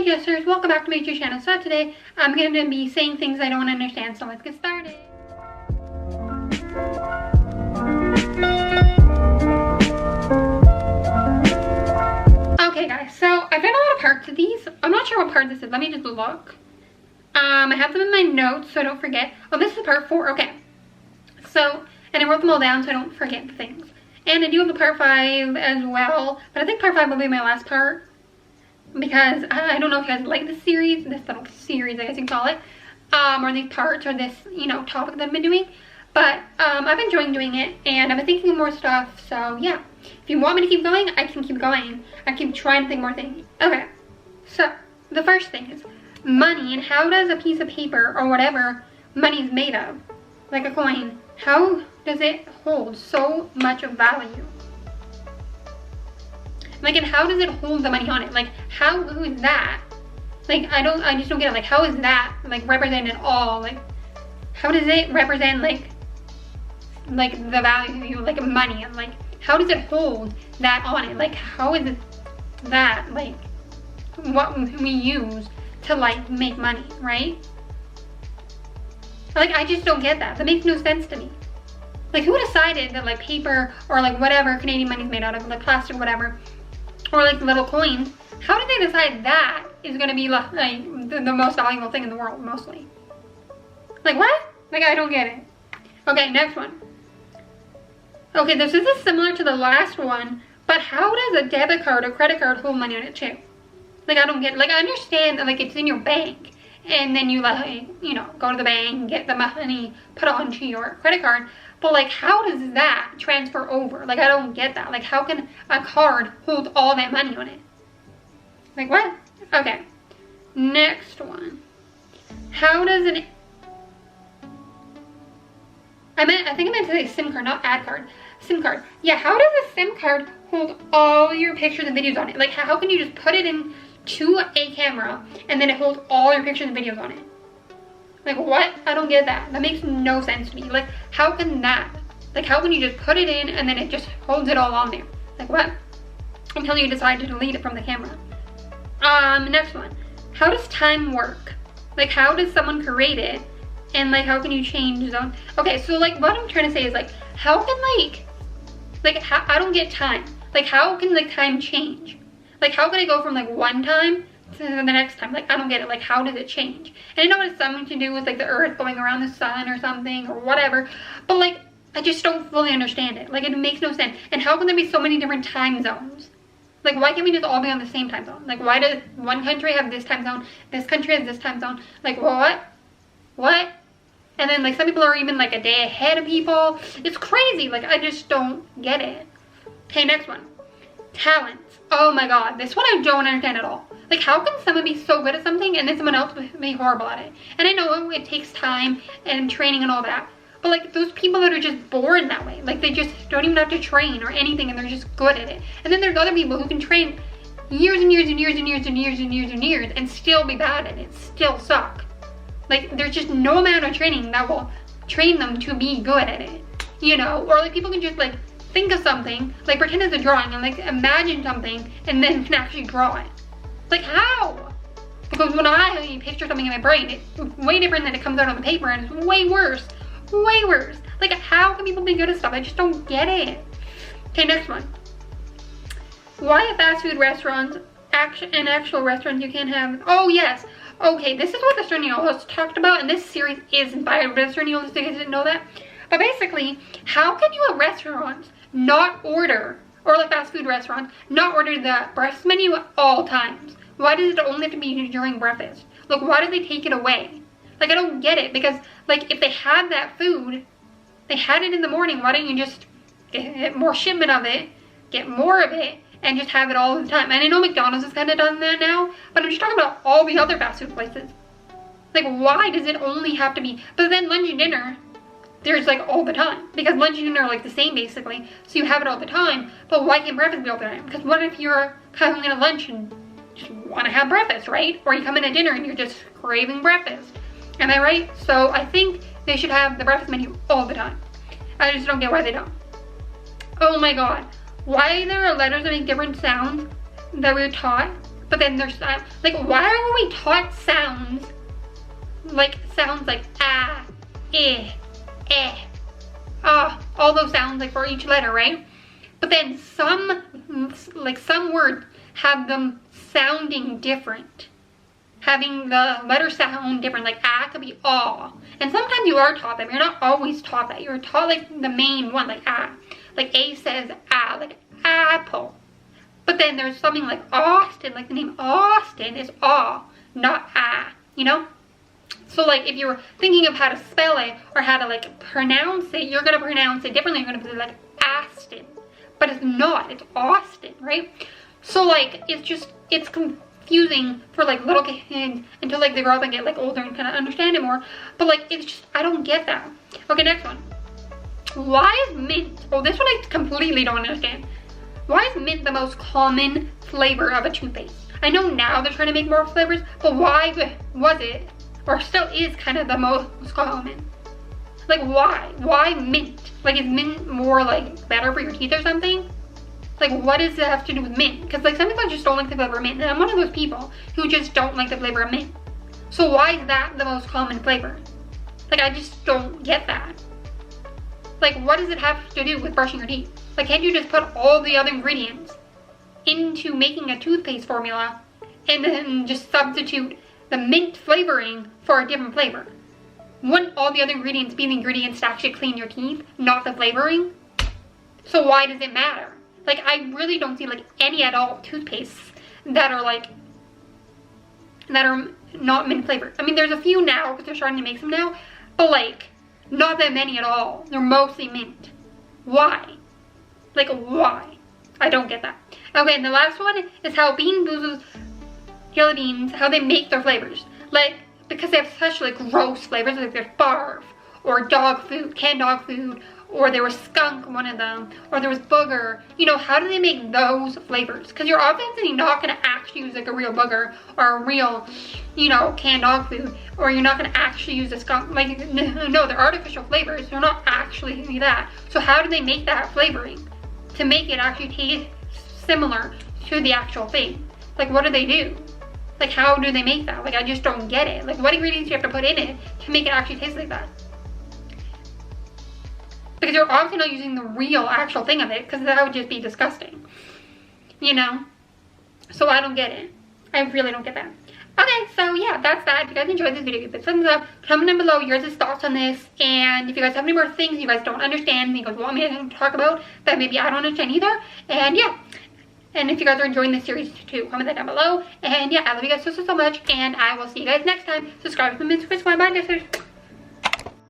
Hey Jesters, welcome back to my YouTube channel. So today I'm going to be saying things I don't understand, so let's get started. Okay guys, so I've done a lot of parts of these. I'm not sure what part this is. Let me just look. I have them in my notes so I don't forget. Oh, this is part 4. Okay. So, and I wrote them all down so I don't forget the things. And I do have the part 5 as well, but I think part 5 will be my last part. Because I don't know if you guys like this series, this little series I guess you can call it, or these parts, or this, topic that I've been doing. But I've been enjoying doing it, and I've been thinking of more stuff, so yeah. If you want me to keep going, I can keep going. I keep trying to think more things. Okay, so the first thing is money, and how does a piece of paper, or whatever money is made of, like a coin, how does it hold so much of value? Like, and how does it hold the money on it? Like, who is that? Like, I just don't get it. Like, how is that, like, represented all? Like, how does it represent, like the value, like, money? And, like, how does it hold that on it? Like, how is it that, like, what we use to, like, make money, right? Like, I just don't get that. That makes no sense to me. Like, who decided that, like, paper or, like, whatever Canadian money is made out of, like, plastic, whatever, or like little coins, how did they decide that is going to be like the most valuable thing in the world, mostly? Like, what? Like, I don't get it. Okay, next one. Okay, this is similar to the last one, but how does a debit card or credit card hold money on it too? Like, I don't get it. Like, I understand that, like, it's in your bank, and then you, like, go to the bank and get the money put onto your credit card. But, like, how does that transfer over? Like, I don't get that. Like, how can a card hold all that money on it? Like, what? Okay. Next one. How does an... I think I meant to say SIM card, not ad card. SIM card. Yeah, how does a SIM card hold all your pictures and videos on it? Like, how can you just put it into a camera and then it holds all your pictures and videos on it? Like, what? I don't get that. That makes no sense to me. Like, how can that? Like, how can you just put it in and then it just holds it all on there? Like, what? Until you decide to delete it from the camera. Next one. How does time work? Like, how does someone create it? And, like, how can you change them? Okay, so, like, what I'm trying to say is, like, how can, how, I don't get time. Like, how can, like, time change? Like, how can I go from, like, one time to the next time? Like, I don't get it. Like, how does it change? And I know it's something to do with, like, the earth going around the sun or something or whatever, but, like, I just don't fully understand it. Like, it makes no sense. And how can there be so many different time zones? Like, why can't we just all be on the same time zone? Like, why does one country have this time zone, this country has this time zone? Like, what? And then, like, some people are even, like, a day ahead of people. It's crazy. Like, I just don't get it. Okay, next one. Talents. Oh my god, this one I don't understand at all. Like, how can someone be so good at something and then someone else be horrible at it? And I know it takes time and training and all that, but, like, those people that are just born that way, like, they just don't even have to train or anything and they're just good at it. And then there's other people who can train years and years and years and years and years and years and years and still be bad at it, still suck. Like, there's just no amount of training that will train them to be good at it, Or, like, people can just, like, think of something, like, pretend it's a drawing and, like, imagine something and then can actually draw it. Like, how? Because when I picture something in my brain, it's way different than it comes out on the paper, and it's way worse. Way worse. Like, how can people be good at stuff? I just don't get it. Okay, next one. Why at fast food restaurants, in actual restaurants, you can't have... Oh, yes. Okay, this is what the Sterniolos talked about, and this series is inspired by the Sterniolos, if you guys didn't know that. But basically, how can you at restaurants not order, or like fast food restaurants, not order the breakfast menu at all times? Why does it only have to be during breakfast? Like, why do they take it away? Like, I don't get it, because, like, if they had that food, they had it in the morning, why don't you just get more shipment of it, get more of it, and just have it all the time? And I know McDonald's has kind of done that now, but I'm just talking about all the other fast food places. Like, why does it only have to be, but then lunch and dinner, there's, like, all the time, because lunch and dinner are, like, the same, basically, so you have it all the time. But why can't breakfast be all the time? Because what if you're coming in at lunch and just want to have breakfast, right? Or you come in at dinner and you're just craving breakfast. Am I right? So I think they should have the breakfast menu all the time. I just don't get why they don't. Oh my god. Why there are letters that make different sounds that we were taught, but then there's like, why are we taught sounds like ah, eh, ah, all those sounds like for each letter, right? But then some words have them sounding different, having the letter sound different, like ah could be ah. And sometimes you are taught that, but you're not always taught that. You're taught like the main one, like ah. Like A says ah, like apple. But then there's something like Austin, like the name Austin is ah, not ah, you know? So like if you were thinking of how to spell it or how to like pronounce it, you're gonna pronounce it differently. You're gonna be like Aston, but it's not, it's Austin, right? So like it's confusing for like little kids until like they grow up and get like older and kind of understand it more. But like it's just, I don't get that. Okay, next one. Why is mint, oh this one I completely don't understand. Why is mint the most common flavor of a toothpaste? I know now they're trying to make more flavors, but why was it, or still is kind of the most common? Like why? Why mint? Like is mint more like better for your teeth or something? Like what does it have to do with mint? Because like some people just don't like the flavor of mint, and I'm one of those people who just don't like the flavor of mint. So why is that the most common flavor? Like I just don't get that. Like what does it have to do with brushing your teeth? Like can't you just put all the other ingredients into making a toothpaste formula and then just substitute the mint flavoring for a different flavor? Wouldn't all the other ingredients be the ingredients to actually clean your teeth, not the flavoring? So why does it matter? Like I really don't see like any at all toothpastes that are not mint flavored. I mean there's a few now because they're starting to make some now, but like not that many at all. They're mostly mint. Why? Like why? I don't get that. Okay, and the last one is how Bean Boozle's jelly beans, how they make their flavors. Like because they have such like gross flavors, like there's barf or dog food, canned dog food, or there was skunk, one of them, or there was booger. You know, how do they make those flavors? Because you're obviously not going to actually use like a real booger or a real, you know, canned dog food, or you're not going to actually use a skunk. Like, no, they're artificial flavors. They're not actually that. So how do they make that flavoring to make it actually taste similar to the actual thing? Like, what do they do? Like, how do they make that? Like, I just don't get it. Like, what ingredients do you have to put in it to make it actually taste like that? Because you're obviously not using the real actual thing of it, because that would just be disgusting. You know? So I don't get it. I really don't get that. Okay, so yeah, that's that. If you guys enjoyed this video, give it a thumbs up. Comment down below your thoughts on this. And if you guys have any more things you guys don't understand, you guys want me to talk about that maybe I don't understand either. And yeah. And if you guys are enjoying this series too, comment that down below. And yeah, I love you guys so much. And I will see you guys next time. Subscribe to the Miss Chris. Bye, sisters.